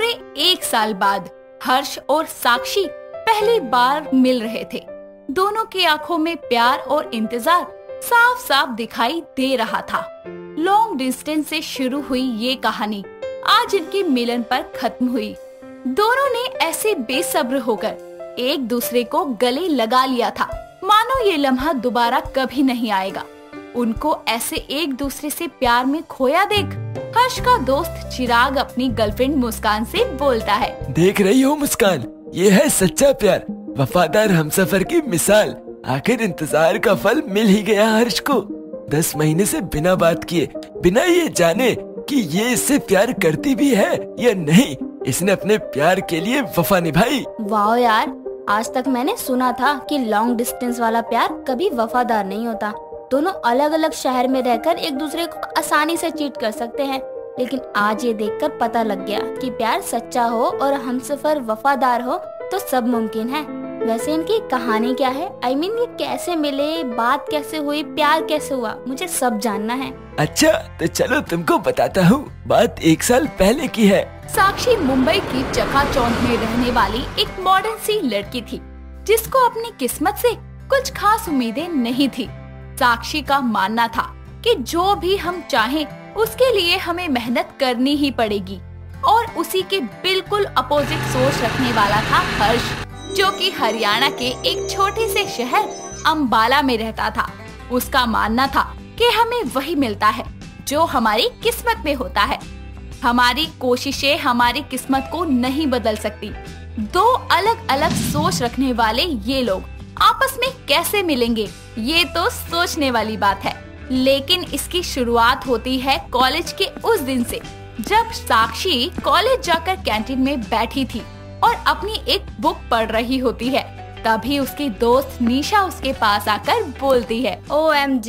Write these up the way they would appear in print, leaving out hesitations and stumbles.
पूरे 1 साल बाद हर्ष और साक्षी पहली बार मिल रहे थे। दोनों की आंखों में प्यार और इंतजार साफ साफ दिखाई दे रहा था। लॉन्ग डिस्टेंस से शुरू हुई ये कहानी आज इनके मिलन पर खत्म हुई। दोनों ने ऐसे बेसब्र होकर एक दूसरे को गले लगा लिया था मानो ये लम्हा दोबारा कभी नहीं आएगा। उनको ऐसे एक दूसरे से प्यार में खोया देख हर्ष का दोस्त चिराग अपनी गर्लफ्रेंड मुस्कान से बोलता है, देख रही हो मुस्कान, ये है सच्चा प्यार, वफादार हमसफर की मिसाल। आखिर इंतजार का फल मिल ही गया हर्ष को। 10 महीने से बिना बात किए, बिना ये जाने कि ये इससे प्यार करती भी है या नहीं, इसने अपने प्यार के लिए वफा निभाई। वाह यार, आज तक मैंने सुना था कि लॉन्ग डिस्टेंस वाला प्यार कभी वफादार नहीं होता। दोनों अलग अलग शहर में रहकर एक दूसरे को आसानी से चीट कर सकते हैं, लेकिन आज ये देखकर पता लग गया कि प्यार सच्चा हो और हमसफर वफादार हो तो सब मुमकिन है। वैसे इनकी कहानी क्या है? I mean, ये कैसे मिले, बात कैसे हुई, प्यार कैसे हुआ, मुझे सब जानना है। अच्छा तो चलो तुमको बताता हूँ। बात 1 साल पहले की है। साक्षी मुंबई की चकाचौंध में रहने वाली एक मॉडर्न सी लड़की थी जिसको अपनी किस्मत से कुछ खास उम्मीदें नहीं थी। साक्षी का मानना था कि जो भी हम चाहें उसके लिए हमें मेहनत करनी ही पड़ेगी, और उसी के बिल्कुल अपोजिट सोच रखने वाला था हर्ष, जो कि हरियाणा के एक छोटे से शहर अंबाला में रहता था। उसका मानना था कि हमें वही मिलता है जो हमारी किस्मत में होता है। हमारी कोशिशें हमारी किस्मत को नहीं बदल सकती। 2 अलग अलग सोच रखने वाले ये लोग आपस में कैसे मिलेंगे, ये तो सोचने वाली बात है। लेकिन इसकी शुरुआत होती है कॉलेज के उस दिन से, जब साक्षी कॉलेज जाकर कैंटीन में बैठी थी और अपनी एक बुक पढ़ रही होती है। तभी उसकी दोस्त निशा उसके पास आकर बोलती है, OMG,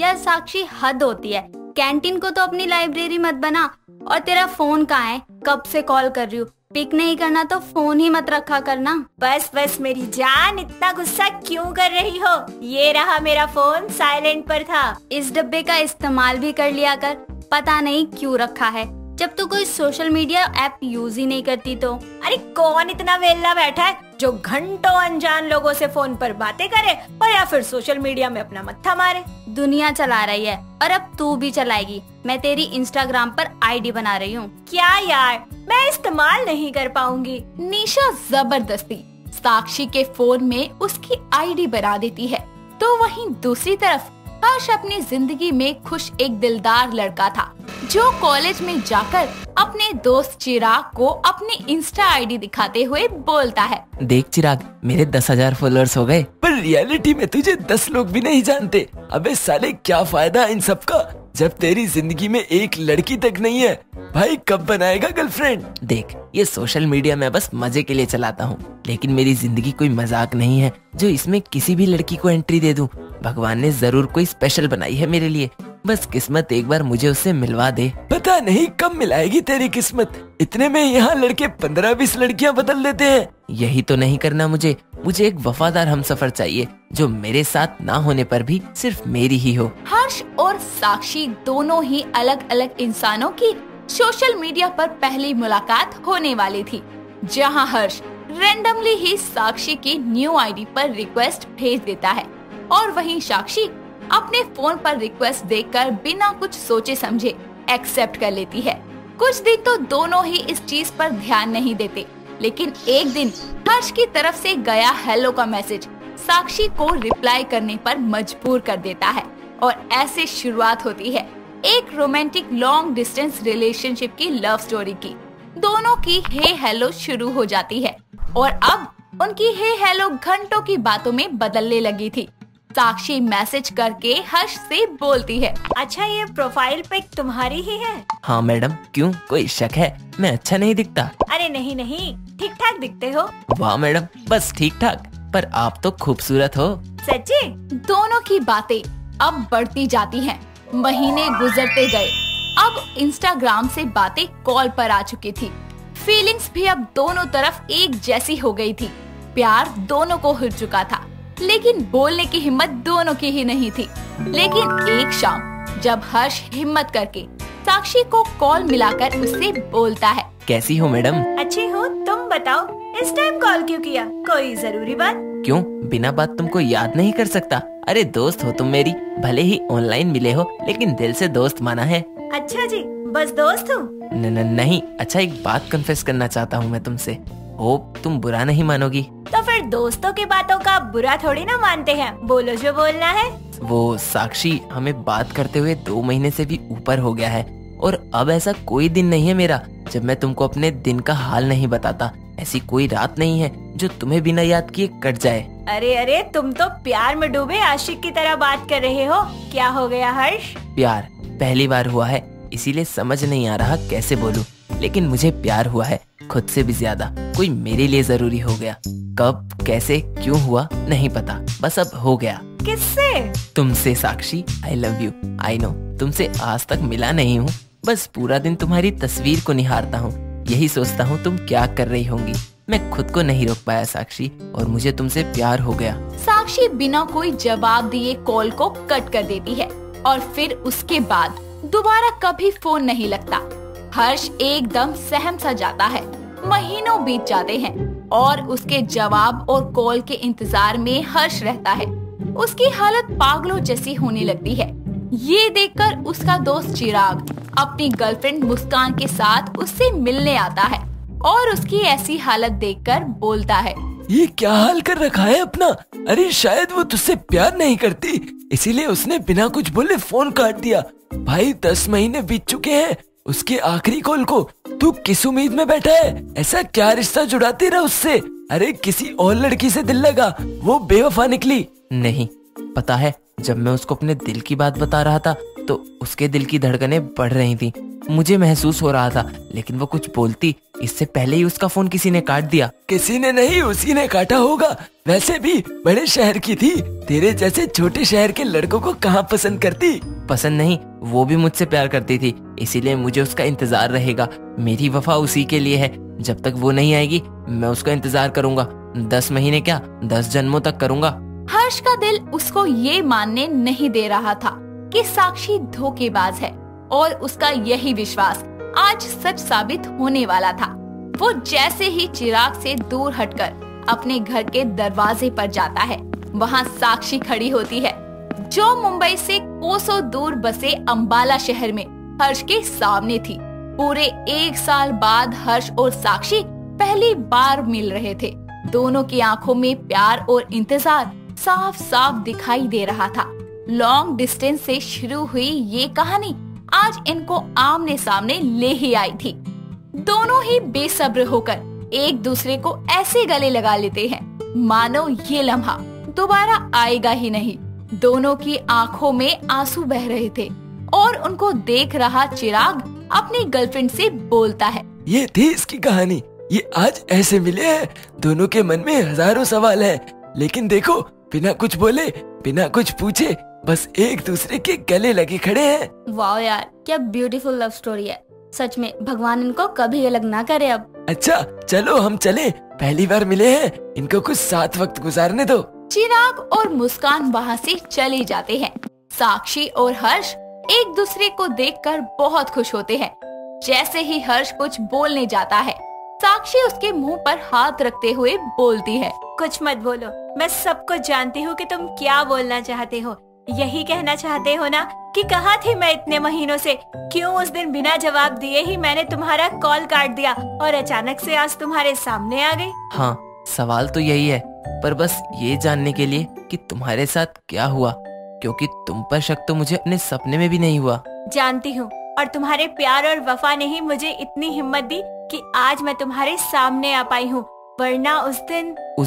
यार साक्षी हद होती है। कैंटीन को तो अपनी लाइब्रेरी मत बना। और तेरा फोन कहाँ है? कब से कॉल कर रही हूँ, पिक नहीं करना तो फोन ही मत रखा करना। बस बस मेरी जान, इतना गुस्सा क्यों कर रही हो? ये रहा मेरा फोन, साइलेंट पर था। इस डब्बे का इस्तेमाल भी कर लिया कर, पता नहीं क्यों रखा है, जब तू कोई सोशल मीडिया ऐप यूज ही नहीं करती तो। अरे कौन इतना वेल्ला बैठा है जो घंटों अनजान लोगों से फोन पर बातें करे और या फिर सोशल मीडिया में अपना मत्था मारे। दुनिया चला रही है और अब तू भी चलाएगी। मैं तेरी इंस्टाग्राम पर आईडी बना रही हूँ। क्या यार, मैं इस्तेमाल नहीं कर पाऊंगी। निशा जबरदस्ती साक्षी के फोन में उसकी आईडी बना देती है। तो वहीं दूसरी तरफ हर्ष अपनी जिंदगी में खुश एक दिलदार लड़का था, जो कॉलेज में जाकर अपने दोस्त चिराग को अपनी इंस्टा आईडी दिखाते हुए बोलता है, देख चिराग, मेरे 10,000 फॉलोअर्स हो गए। पर रियलिटी में तुझे 10 लोग भी नहीं जानते। अबे साले, क्या फायदा इन सब का जब तेरी जिंदगी में एक लड़की तक नहीं है। भाई कब बनाएगा गर्लफ्रेंड? देख, ये सोशल मीडिया मैं बस मजे के लिए चलाता हूँ, लेकिन मेरी जिंदगी कोई मजाक नहीं है जो इसमें किसी भी लड़की को एंट्री दे दूं। भगवान ने जरूर कोई स्पेशल बनाई है मेरे लिए, बस किस्मत एक बार मुझे उससे मिलवा दे। पता नहीं कब मिलाएगी तेरी किस्मत। इतने में यहाँ लड़के 15-20 लड़कियाँ बदल देते हैं। यही तो नहीं करना मुझे एक वफादार हमसफर चाहिए जो मेरे साथ ना होने पर भी सिर्फ मेरी ही हो। हर्ष और साक्षी दोनों ही अलग अलग इंसानों की सोशल मीडिया पर पहली मुलाकात होने वाली थी, जहां हर्ष रैंडमली ही साक्षी की न्यू आईडी पर रिक्वेस्ट भेज देता है और वहीं साक्षी अपने फोन पर रिक्वेस्ट देखकर बिना कुछ सोचे समझे एक्सेप्ट कर लेती है। कुछ दिन तो दोनों ही इस चीज पर ध्यान नहीं देते, लेकिन एक दिन हर्ष की तरफ से गया हेलो का मैसेज साक्षी को रिप्लाई करने पर मजबूर कर देता है और ऐसे शुरुआत होती है एक रोमांटिक लॉन्ग डिस्टेंस रिलेशनशिप की लव स्टोरी की। दोनों की हे हेलो शुरू हो जाती है और अब उनकी हे हेलो घंटों की बातों में बदलने लगी थी। साक्षी मैसेज करके हर्ष से बोलती है, अच्छा ये प्रोफाइल पिक तुम्हारी ही है? हाँ मैडम, क्यों, कोई शक है? मैं अच्छा नहीं दिखता? अरे नहीं नहीं, ठीक ठाक दिखते हो। वाह मैडम, बस ठीक ठाक, पर आप तो खूबसूरत हो। सच्ची? दोनों की बातें अब बढ़ती जाती हैं। महीने गुजरते गए। अब इंस्टाग्राम से बातें कॉल पर आ चुकी थी। फीलिंग्स भी अब दोनों तरफ एक जैसी हो गई थी। प्यार दोनों को हिल चुका था, लेकिन बोलने की हिम्मत दोनों की ही नहीं थी। लेकिन एक शाम जब हर्ष हिम्मत करके साक्षी को कॉल मिलाकर उससे बोलता है। कैसी हो मैडम? अच्छी हो, तुम बताओ इस टाइम कॉल क्यों किया? कोई जरूरी बात? क्यों, बिना बात तुमको याद नहीं कर सकता? अरे दोस्त हो तुम मेरी, भले ही ऑनलाइन मिले हो लेकिन दिल से दोस्त माना है। अच्छा जी, बस दोस्त हो? नहीं, अच्छा एक बात कन्फेस करना चाहता हूँ मैं तुमसे। होप तुम बुरा नहीं मानोगी। तो फिर दोस्तों की बातों का बुरा थोड़ी ना मानते हैं, बोलो जो बोलना है। वो साक्षी, हमें बात करते हुए 2 महीने से भी ऊपर हो गया है और अब ऐसा कोई दिन नहीं है मेरा जब मैं तुमको अपने दिन का हाल नहीं बताता। ऐसी कोई रात नहीं है जो तुम्हें बिना याद किए कट जाए। अरे तुम तो प्यार में डूबे आशिक की तरह बात कर रहे हो। क्या हो गया हर्ष? प्यार पहली बार हुआ है, इसीलिए समझ नहीं आ रहा कैसे बोलूं। लेकिन मुझे प्यार हुआ है, खुद से भी ज्यादा। कोई मेरे लिए जरूरी हो गया। कब, कैसे, क्यों हुआ नहीं पता, बस अब हो गया। किससे? तुमसे Sakshi. I love you. I know तुमसे आज तक मिला नहीं हूँ, बस पूरा दिन तुम्हारी तस्वीर को निहारता हूँ, यही सोचता हूँ तुम क्या कर रही होंगी। मैं खुद को नहीं रोक पाया साक्षी, और मुझे तुमसे प्यार हो गया। साक्षी बिना कोई जवाब दिए कॉल को कट कर देती है और फिर उसके बाद दोबारा कभी फोन नहीं लगता। हर्ष एकदम सहम सा जाता है। महीनों बीत जाते हैं और उसके जवाब और कॉल के इंतजार में हर्ष रहता है। उसकी हालत पागलों जैसी होने लगती है। ये देखकर उसका दोस्त चिराग अपनी गर्लफ्रेंड मुस्कान के साथ उससे मिलने आता है और उसकी ऐसी हालत देखकर बोलता है, ये क्या हाल कर रखा है अपना? अरे शायद वो तुझसे प्यार नहीं करती, इसीलिए उसने बिना कुछ बोले फोन काट दिया। भाई 10 महीने बीत चुके हैं उसके आखिरी कॉल को। तू किस उम्मीद में बैठा है? ऐसा क्या रिश्ता जुड़ाती रहा उससे? अरे किसी और लड़की से दिल लगा, वो बेवफा निकली। नहीं, पता है जब मैं उसको अपने दिल की बात बता रहा था तो उसके दिल की धड़कनें बढ़ रही थी। मुझे महसूस हो रहा था, लेकिन वो कुछ बोलती इससे पहले ही उसका फोन किसी ने काट दिया। किसी ने नहीं, उसी ने काटा होगा। वैसे भी बड़े शहर की थी, तेरे जैसे छोटे शहर के लड़कों को कहाँ पसंद करती? पसंद नहीं, वो भी मुझसे प्यार करती थी, इसीलिए मुझे उसका इंतजार रहेगा। मेरी वफा उसी के लिए है। जब तक वो नहीं आएगी मैं उसका इंतजार करूंगा। 10 महीने क्या, 10 जन्मों तक करूंगा। हर्ष का दिल उसको ये मानने नहीं दे रहा था कि साक्षी धोखेबाज है और उसका यही विश्वास आज सच साबित होने वाला था। वो जैसे ही चिराग से दूर हटकर अपने घर के दरवाजे पर जाता है, वहाँ साक्षी खड़ी होती है, जो मुंबई से कोसों दूर बसे अंबाला शहर में हर्ष के सामने थी। पूरे 1 साल बाद हर्ष और साक्षी पहली बार मिल रहे थे। दोनों की आंखों में प्यार और इंतजार साफ साफ दिखाई दे रहा था। लॉन्ग डिस्टेंस से शुरू हुई ये कहानी आज इनको आमने सामने ले ही आई थी। दोनों ही बेसब्र होकर एक दूसरे को ऐसे गले लगा लेते हैं मानो ये लम्हा दोबारा आएगा ही नहीं। दोनों की आंखों में आंसू बह रहे थे और उनको देख रहा चिराग अपनी गर्लफ्रेंड से बोलता है, ये थी इसकी कहानी, ये आज ऐसे मिले हैं। दोनों के मन में हजारों सवाल हैं, लेकिन देखो बिना कुछ बोले, बिना कुछ पूछे, बस एक दूसरे के गले लगे खड़े हैं। वाह यार, क्या ब्यूटीफुल लव स्टोरी है। सच में भगवान इनको कभी अलग ना करे अब। अच्छा चलो हम चले, पहली बार मिले हैं, इनको कुछ साथ वक्त गुजारने दो। चिराग और मुस्कान वहाँ से चले जाते हैं। साक्षी और हर्ष एक दूसरे को देखकर बहुत खुश होते हैं। जैसे ही हर्ष कुछ बोलने जाता है, साक्षी उसके मुंह पर हाथ रखते हुए बोलती है, कुछ मत बोलो, मैं सब कुछ जानती हूँ कि तुम क्या बोलना चाहते हो। यही कहना चाहते हो ना कि कहाँ थी मैं इतने महीनों से? क्यों उस दिन बिना जवाब दिए ही मैंने तुम्हारा कॉल काट दिया और अचानक से आज तुम्हारे सामने आ गई? हाँ, सवाल तो यही है, पर बस ये जानने के लिए कि तुम्हारे साथ क्या हुआ, क्योंकि तुम पर शक तो मुझे अपने सपने में भी नहीं हुआ। जानती हूँ, और तुम्हारे प्यार और वफा ने ही मुझे इतनी हिम्मत दी कि आज मैं तुम्हारे सामने आ पाई हूँ। वरना उस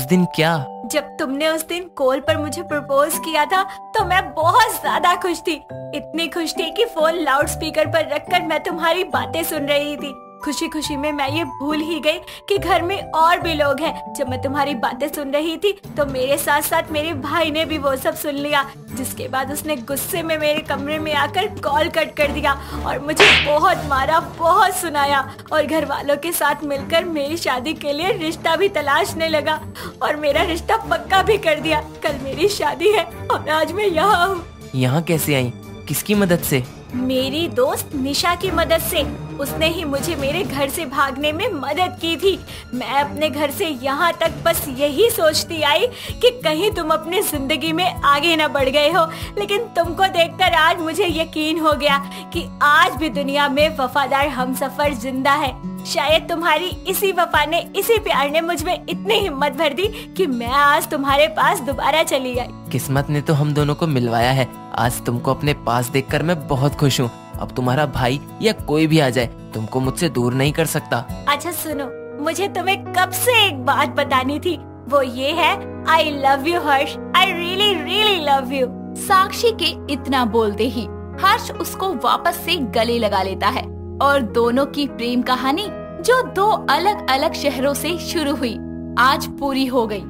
दिन क्या? जब तुमने उस दिन कॉल पर मुझे प्रपोज किया था तो मैं बहुत ज्यादा खुश थी। इतनी खुश थी कि फोन लाउड स्पीकर पर रखकर मैं तुम्हारी बातें सुन रही थी। खुशी खुशी में मैं ये भूल ही गई कि घर में और भी लोग हैं। जब मैं तुम्हारी बातें सुन रही थी तो मेरे साथ साथ मेरे भाई ने भी वो सब सुन लिया, जिसके बाद उसने गुस्से में मेरे कमरे में आकर कॉल कट कर दिया और मुझे बहुत मारा, बहुत सुनाया और घर वालों के साथ मिलकर मेरी शादी के लिए रिश्ता भी तलाशने लगा और मेरा रिश्ता पक्का भी कर दिया। कल मेरी शादी है और आज मैं यहाँ हूँ। यहाँ कैसे आई? किसकी मदद से? मेरी दोस्त निशा की मदद से। उसने ही मुझे मेरे घर से भागने में मदद की थी। मैं अपने घर से यहाँ तक बस यही सोचती आई कि कहीं तुम अपनी जिंदगी में आगे न बढ़ गए हो, लेकिन तुमको देखकर आज मुझे यकीन हो गया कि आज भी दुनिया में वफादार हमसफर जिंदा है। शायद तुम्हारी इसी वफा ने, इसी प्यार ने मुझ में इतनी हिम्मत भर दी कि मैं आज तुम्हारे पास दोबारा चली आई। किस्मत ने तो हम दोनों को मिलवाया है। आज तुमको अपने पास देखकर मैं बहुत खुश हूँ। अब तुम्हारा भाई या कोई भी आ जाए, तुमको मुझसे दूर नहीं कर सकता। अच्छा सुनो, मुझे तुम्हें कब से एक बात बतानी थी, वो ये है I love you Harsh. I really really love you. Sakshi के इतना बोलते ही हर्ष उसको वापस से गले लगा लेता है और दोनों की प्रेम कहानी जो 2 अलग अलग शहरों से शुरू हुई आज पूरी हो गई।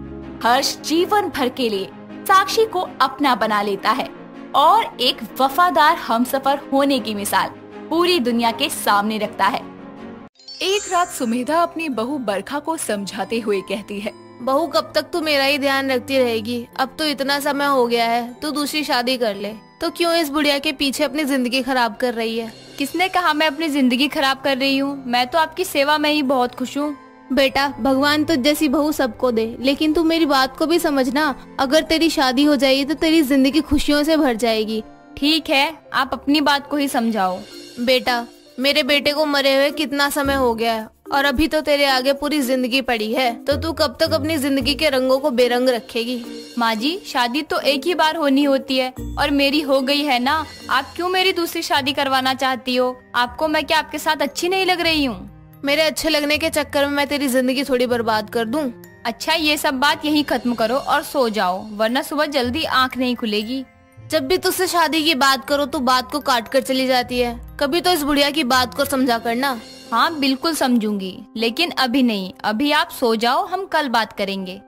हर्ष जीवन भर के लिए साक्षी को अपना बना लेता है और एक वफादार हमसफर होने की मिसाल पूरी दुनिया के सामने रखता है। एक रात सुमेधा अपनी बहू बरखा को समझाते हुए कहती है, बहू कब तक तू मेरा ही ध्यान रखती रहेगी? अब तो इतना समय हो गया है, तू दूसरी शादी कर ले। तो क्यों इस बुढ़िया के पीछे अपनी जिंदगी खराब कर रही है? किसने कहा मैं अपनी जिंदगी खराब कर रही हूँ? मैं तो आपकी सेवा में ही बहुत खुश हूँ। बेटा, भगवान तो जैसी बहू सबको दे, लेकिन तू मेरी बात को भी समझना। अगर तेरी शादी हो जाएगी तो तेरी जिंदगी खुशियों से भर जाएगी। ठीक है, आप अपनी बात को ही समझाओ। बेटा, मेरे बेटे को मरे हुए कितना समय हो गया है और अभी तो तेरे आगे पूरी जिंदगी पड़ी है, तो तू कब तक अपनी जिंदगी के रंगों को बेरंग रखेगी? माँ जी, शादी तो एक ही बार होनी होती है और मेरी हो गई है ना। आप क्यों मेरी दूसरी शादी करवाना चाहती हो? आपको मैं क्या आपके साथ अच्छी नहीं लग रही हूँ? मेरे अच्छे लगने के चक्कर में मैं तेरी जिंदगी थोड़ी बर्बाद कर दूं? अच्छा, ये सब बात यही खत्म करो और सो जाओ, वरना सुबह जल्दी आँख नहीं खुलेगी। जब भी तुझसे शादी की बात करो तो बात को काट कर चली जाती है। कभी तो इस बुढ़िया की बात को समझा करना। हाँ बिल्कुल समझूंगी, लेकिन अभी नहीं। अभी आप सो जाओ, हम कल बात करेंगे।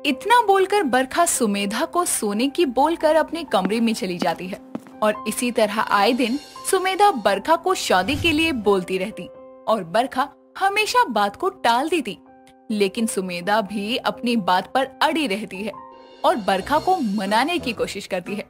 इतना बोलकर बरखा सुमेधा को सोने की बोलकर अपने कमरे में चली जाती है और इसी तरह आए दिन सुमेधा बरखा को शादी के लिए बोलती रहती और बरखा हमेशा बात को टाल देती। लेकिन सुमेधा भी अपनी बात पर अड़ी रहती है और बरखा को मनाने की कोशिश करती है।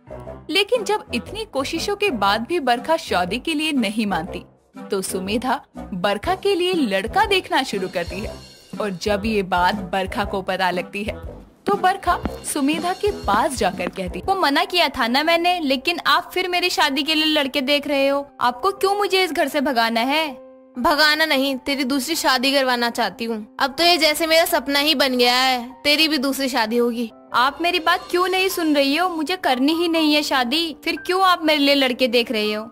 लेकिन जब इतनी कोशिशों के बाद भी बरखा शादी के लिए नहीं मानती, तो सुमेधा बरखा के लिए लड़का देखना शुरू करती है। और जब ये बात बरखा को पता लगती है, तो बरखा सुमेधा के पास जाकर कहती, वो मना किया था ना मैंने, लेकिन आप फिर मेरी शादी के लिए लड़के देख रहे हो। आपको क्यों मुझे इस घर से भगाना है? भगाना नहीं, तेरी दूसरी शादी करवाना चाहती हूँ। अब तो ये जैसे मेरा सपना ही बन गया है, तेरी भी दूसरी शादी होगी। आप मेरी बात क्यों नहीं सुन रही हो? मुझे करनी ही नहीं है शादी, फिर क्यों आप मेरे लिए लड़के देख रहे हो?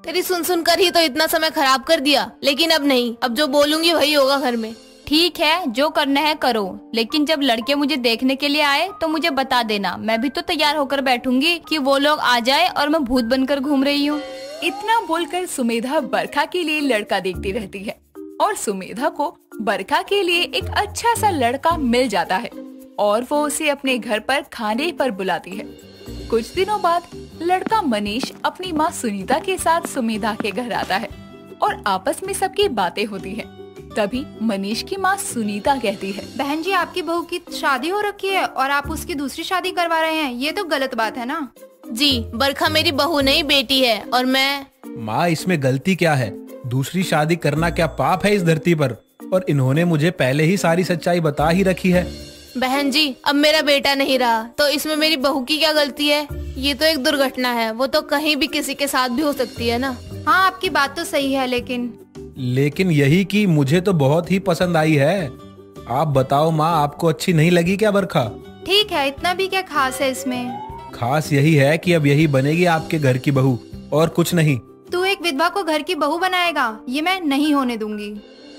तेरी सुन कर ही तो इतना समय खराब कर दिया, लेकिन अब नहीं, अब जो बोलूंगी वही होगा घर में। ठीक है, जो करना है करो, लेकिन जब लड़के मुझे देखने के लिए आए तो मुझे बता देना। मैं भी तो तैयार होकर बैठूंगी कि वो लोग आ जाए और मैं भूत बनकर घूम रही हूँ। इतना बोलकर सुमेधा बरखा के लिए लड़का देखती रहती है और सुमेधा को बरखा के लिए एक अच्छा सा लड़का मिल जाता है और वो उसे अपने घर पर खाने पर बुलाती है। कुछ दिनों बाद लड़का मनीष अपनी माँ सुनीता के साथ सुमेधा के घर आता है और आपस में सबकी बातें होती हैं। तभी मनीष की माँ सुनीता कहती है, बहन जी, आपकी बहू की शादी हो रखी है और आप उसकी दूसरी शादी करवा रहे हैं, ये तो गलत बात है ना? जी, बरखा मेरी बहू नहीं बेटी है और मैं। माँ, इसमें गलती क्या है? दूसरी शादी करना क्या पाप है इस धरती पर? और इन्होंने मुझे पहले ही सारी सच्चाई बता ही रखी है। बहन जी, अब मेरा बेटा नहीं रहा तो इसमें मेरी बहू की क्या गलती है? ये तो एक दुर्घटना है, वो तो कहीं भी किसी के साथ भी हो सकती है ना। हाँ, आपकी बात तो सही है, लेकिन यही कि मुझे तो बहुत ही पसंद आई है। आप बताओ माँ, आपको अच्छी नहीं लगी क्या बरखा? ठीक है, इतना भी क्या खास है इसमें? खास यही है कि अब यही बनेगी आपके घर की बहू और कुछ नहीं। तू एक विधवा को घर की बहू बनाएगा? ये मैं नहीं होने दूंगी।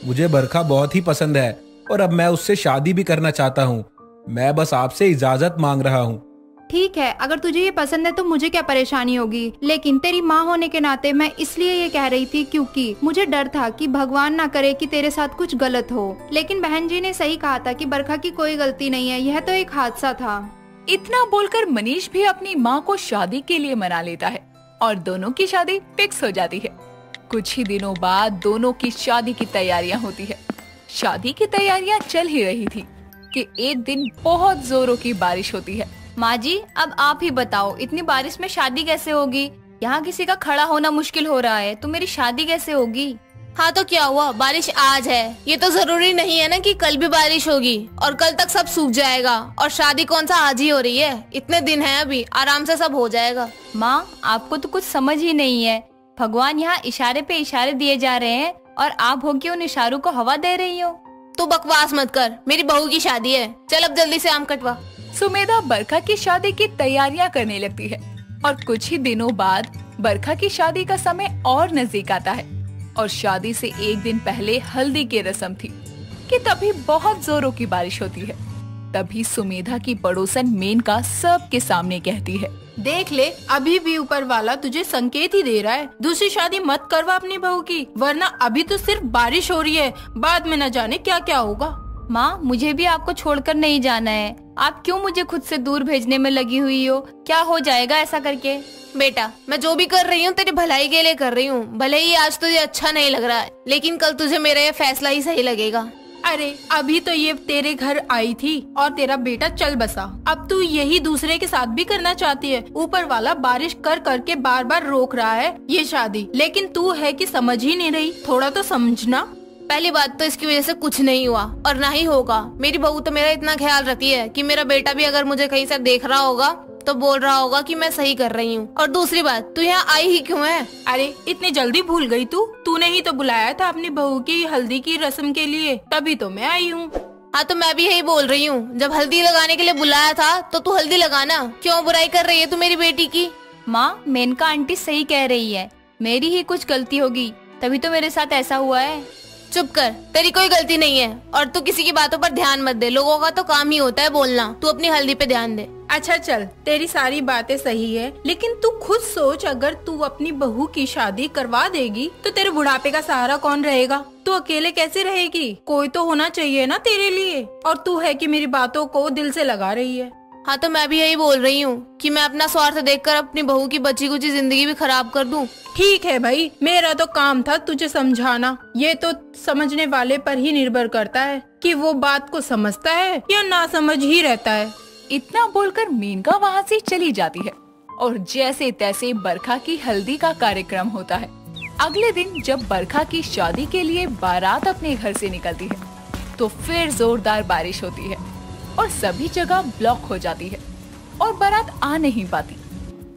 मुझे बरखा बहुत ही पसंद है और अब मैं उससे शादी भी करना चाहता हूँ। मैं बस आपसे इजाजत मांग रहा हूँ। ठीक है, अगर तुझे ये पसंद है तो मुझे क्या परेशानी होगी, लेकिन तेरी माँ होने के नाते मैं इसलिए ये कह रही थी क्योंकि मुझे डर था कि भगवान ना करे कि तेरे साथ कुछ गलत हो। लेकिन बहन जी ने सही कहा था कि बरखा की कोई गलती नहीं है, यह तो एक हादसा था। इतना बोलकर मनीष भी अपनी माँ को शादी के लिए मना लेता है और दोनों की शादी फिक्स हो जाती है। कुछ ही दिनों बाद दोनों की शादी की तैयारियां होती है। शादी की तैयारियां चल ही रही थी कि एक दिन बहुत जोरों की बारिश होती है। माँ जी, अब आप ही बताओ, इतनी बारिश में शादी कैसे होगी? यहाँ किसी का खड़ा होना मुश्किल हो रहा है, तो मेरी शादी कैसे होगी? हाँ तो क्या हुआ, बारिश आज है, ये तो जरूरी नहीं है ना कि कल भी बारिश होगी और कल तक सब सूख जाएगा। और शादी कौन सा आज ही हो रही है, इतने दिन है अभी, आराम से सब हो जाएगा। माँ, आपको तो कुछ समझ ही नहीं है। भगवान यहाँ इशारे पे इशारे दिए जा रहे हैं और आप हो के उन इशारों को हवा दे रही हो। तू बकवास मत कर, मेरी बहू की शादी है, चल अब जल्दी से आम कटवा। सुमेधा बरखा की शादी की तैयारियां करने लगती है और कुछ ही दिनों बाद बरखा की शादी का समय और नजदीक आता है। और शादी से एक दिन पहले हल्दी की रस्म थी कि तभी बहुत जोरों की बारिश होती है। तभी सुमेधा की पड़ोसन मेनका सबके सामने कहती है, देख ले, अभी भी ऊपर वाला तुझे संकेत ही दे रहा है, दूसरी शादी मत करवा अपनी बहू की, वरना अभी तो सिर्फ बारिश हो रही है, बाद में न जाने क्या क्या होगा। माँ, मुझे भी आपको छोड़कर नहीं जाना है। आप क्यों मुझे खुद से दूर भेजने में लगी हुई हो? क्या हो जाएगा ऐसा करके? बेटा, मैं जो भी कर रही हूँ तेरी भलाई के लिए कर रही हूँ। भले ही आज तुझे अच्छा नहीं लग रहा है, लेकिन कल तुझे मेरा ये फैसला ही सही लगेगा। अरे अभी तो ये तेरे घर आई थी और तेरा बेटा चल बसा, अब तू यही दूसरे के साथ भी करना चाहती है। ऊपर वाला बारिश कर करके बार बार रोक रहा है ये शादी, लेकिन तू है कि समझ ही नहीं रही, थोड़ा तो समझना। पहली बात तो इसकी वजह से कुछ नहीं हुआ और ना ही होगा। मेरी बहू तो मेरा इतना ख्याल रखती है कि मेरा बेटा भी अगर मुझे कहीं से देख रहा होगा तो बोल रहा होगा कि मैं सही कर रही हूँ। और दूसरी बात, तू यहाँ आई ही क्यों है? अरे इतनी जल्दी भूल गई तूने ही तो बुलाया था अपनी बहू की हल्दी की रस्म के लिए, तभी तो मैं आई हूँ। हाँ तो मैं भी यही बोल रही हूँ, जब हल्दी लगाने के लिए बुलाया था तो तू हल्दी लगाना, क्यों बुराई कर रही है तू मेरी बेटी की? माँ, मेनका आंटी सही कह रही है, मेरी ही कुछ गलती होगी, तभी तो मेरे साथ ऐसा हुआ है। चुप कर, तेरी कोई गलती नहीं है और तू किसी की बातों पर ध्यान मत दे, लोगों का तो काम ही होता है बोलना, तू अपनी हल्दी पे ध्यान दे। अच्छा चल, तेरी सारी बातें सही है, लेकिन तू खुद सोच, अगर तू अपनी बहू की शादी करवा देगी तो तेरे बुढ़ापे का सहारा कौन रहेगा? तू अकेले कैसे रहेगी? कोई तो होना चाहिए ना तेरे लिए, और तू है कि मेरी बातों को दिल से लगा रही है। हाँ तो मैं भी यही बोल रही हूँ कि मैं अपना स्वार्थ देखकर अपनी बहू की बची कुची जिंदगी भी खराब कर दूं। ठीक है भाई, मेरा तो काम था तुझे समझाना, ये तो समझने वाले पर ही निर्भर करता है कि वो बात को समझता है या ना समझ ही रहता है। इतना बोलकर मेनका वहाँ से चली जाती है और जैसे तैसे बरखा की हल्दी का कार्यक्रम होता है। अगले दिन जब बरखा की शादी के लिए बारात अपने घर से निकलती है तो फिर जोरदार बारिश होती है और सभी जगह ब्लॉक हो जाती है और बारात आ नहीं पाती।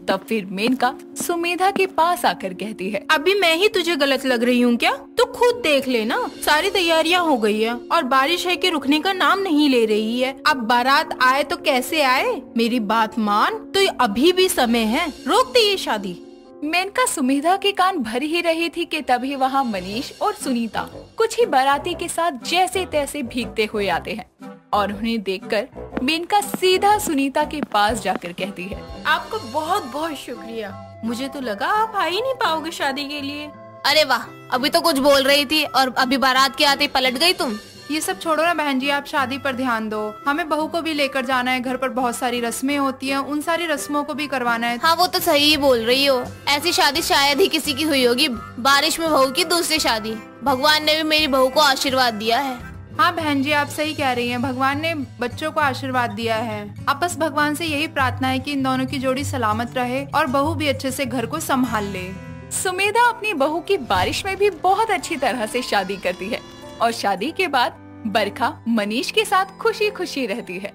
तब फिर मेनका सुमेधा के पास आकर कहती है, अभी मैं ही तुझे गलत लग रही हूँ क्या? तो खुद देख लेना, सारी तैयारियां हो गई है और बारिश है कि रुकने का नाम नहीं ले रही है। अब बारात आए तो कैसे आए? मेरी बात मान, तो अभी भी समय है, रोक दे ये शादी। मेनका सुमेधा के कान भर ही रही थी कि तभी वहाँ मनीष और सुनीता कुछ ही बाराती के साथ जैसे तैसे भीगते हुए आते हैं और उन्हें देखकर मेनका सीधा सुनीता के पास जाकर कहती है, आपका बहुत बहुत शुक्रिया, मुझे तो लगा आप आ ही नहीं पाओगे शादी के लिए। अरे वाह, अभी तो कुछ बोल रही थी और अभी बारात के आते पलट गई तुम। ये सब छोड़ो ना बहन जी, आप शादी पर ध्यान दो, हमें बहू को भी लेकर जाना है, घर पर बहुत सारी रस्में होती हैं, उन सारी रस्मों को भी करवाना है। हाँ वो तो सही ही बोल रही हो, ऐसी शादी शायद ही किसी की हुई होगी, बारिश में बहू की दूसरी शादी। भगवान ने भी मेरी बहू को आशीर्वाद दिया है। हाँ बहन जी, आप सही कह रही हैं, भगवान ने बच्चों को आशीर्वाद दिया है। अब बस भगवान से यही प्रार्थना है कि इन दोनों की जोड़ी सलामत रहे और बहू भी अच्छे से घर को संभाल ले। सुमेधा अपनी बहू की बारिश में भी बहुत अच्छी तरह से शादी करती है और शादी के बाद बरखा मनीष के साथ खुशी खुशी रहती है।